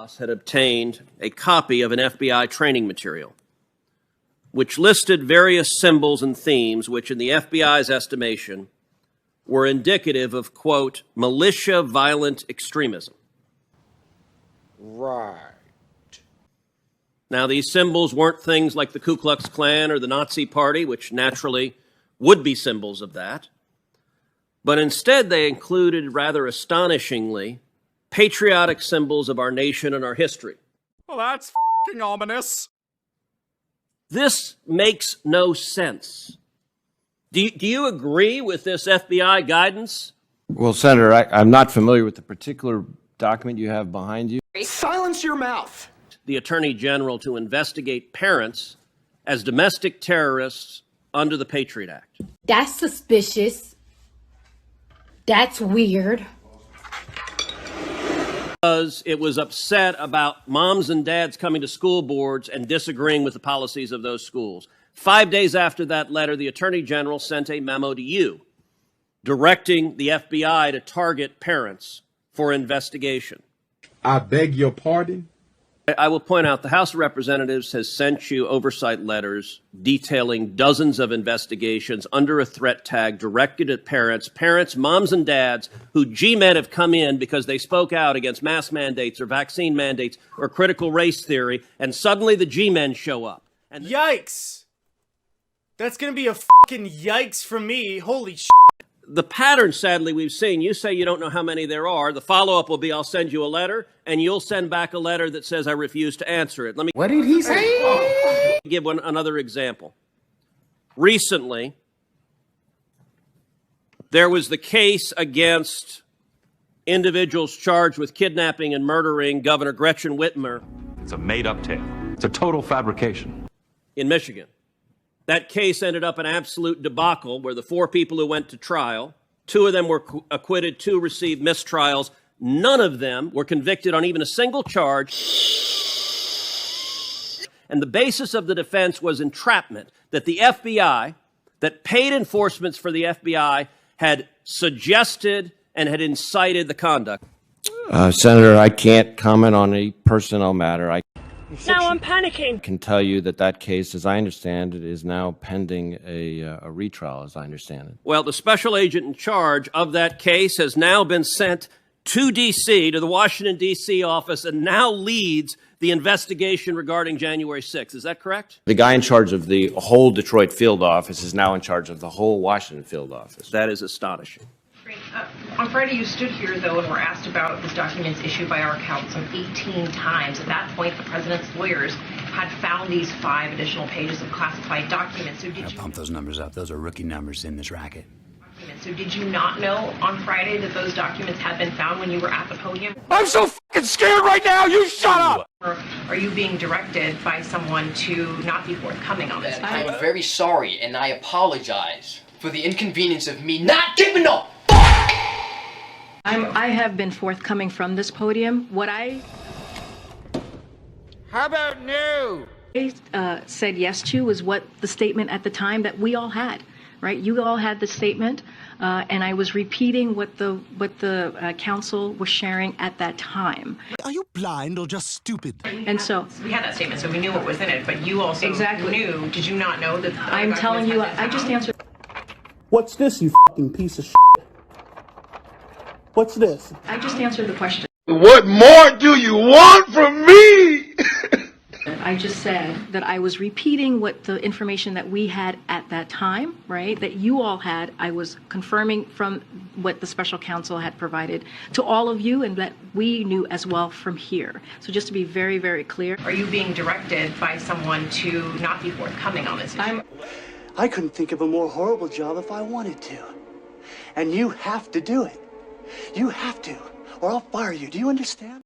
boss had obtained a copy of an FBI training material, which listed various symbols and themes which, in the FBI's estimation, were indicative of, quote, militia violent extremism. Right. Now, these symbols weren't things like the Ku Klux Klan or the Nazi Party, which naturally would be symbols of that, but instead they included, rather astonishingly, patriotic symbols of our nation and our history. Well, that's f***ing ominous. This makes no sense. Do you agree with this FBI guidance? Well, Senator, I'm not familiar with the particular document you have behind you. Silence your mouth. The Attorney General to investigate parents as domestic terrorists under the Patriot Act. That's suspicious. That's weird. Because it was upset about moms and dads coming to school boards and disagreeing with the policies of those schools. 5 days after that letter, the Attorney General sent a memo to you directing the FBI to target parents for investigation. I beg your pardon? I will point out the House of Representatives has sent you oversight letters detailing dozens of investigations under a threat tag directed at parents, moms and dads who G-men have come in because they spoke out against mask mandates or vaccine mandates or critical race theory, and suddenly the G-men show up. And yikes! That's gonna be a fucking yikes from me. Holy shit. The pattern, sadly, we've seen, you say you don't know how many there are. The follow-up will be, I'll send you a letter, and you'll send back a letter that says I refuse to answer it. What did he say? Give another example. Recently, there was the case against individuals charged with kidnapping and murdering Governor Gretchen Whitmer. It's a made-up tale. It's a total fabrication. In Michigan. That case ended up an absolute debacle where the 4 people who went to trial, 2 of them were acquitted, 2 received mistrials. None of them were convicted on even a single charge. And the basis of the defense was entrapment, that the FBI, that paid enforcements for the FBI, had suggested and had incited the conduct. Senator, I can't comment on a personnel matter. Now I'm panicking. I can tell you that that case, as I understand it, is now pending a retrial, as I understand it. Well, the special agent in charge of that case has now been sent to D.C., to the Washington, D.C. office, and now leads the investigation regarding January 6th. Is that correct? The guy in charge of the whole Detroit field office is now in charge of the whole Washington field office. That is astonishing. On Friday, you stood here, though, and were asked about these documents issued by our counsel 18 times. At that point, the president's lawyers had found these 5 additional pages of classified documents. So did you pump those numbers up? Those are rookie numbers in this racket. So did you not know on Friday that those documents had been found when you were at the podium? I'm so fucking scared right now. You shut up. Or are you being directed by someone to not be forthcoming on this? I'm very sorry, and I apologize for the inconvenience of me not giving up. I have been forthcoming from this podium. What I How about no? Said yes to was what the statement at the time that we all had, right? You all had the statement, and I was repeating what the council was sharing at that time. Are you blind or just stupid? And so we had that statement, so we knew what was in it. But you also knew. Did you not know that? I'm telling you, I just answered. What's this, you fucking piece of shit? What's this? I just answered the question. What more do you want from me? I just said that I was repeating what the information that we had at that time, right, that you all had. I was confirming from what the special counsel had provided to all of you and that we knew as well from here. So just to be very, very clear. Are you being directed by someone to not be forthcoming on this issue? I couldn't think of a more horrible job if I wanted to. And you have to do it. You have to, or I'll fire you. Do you understand?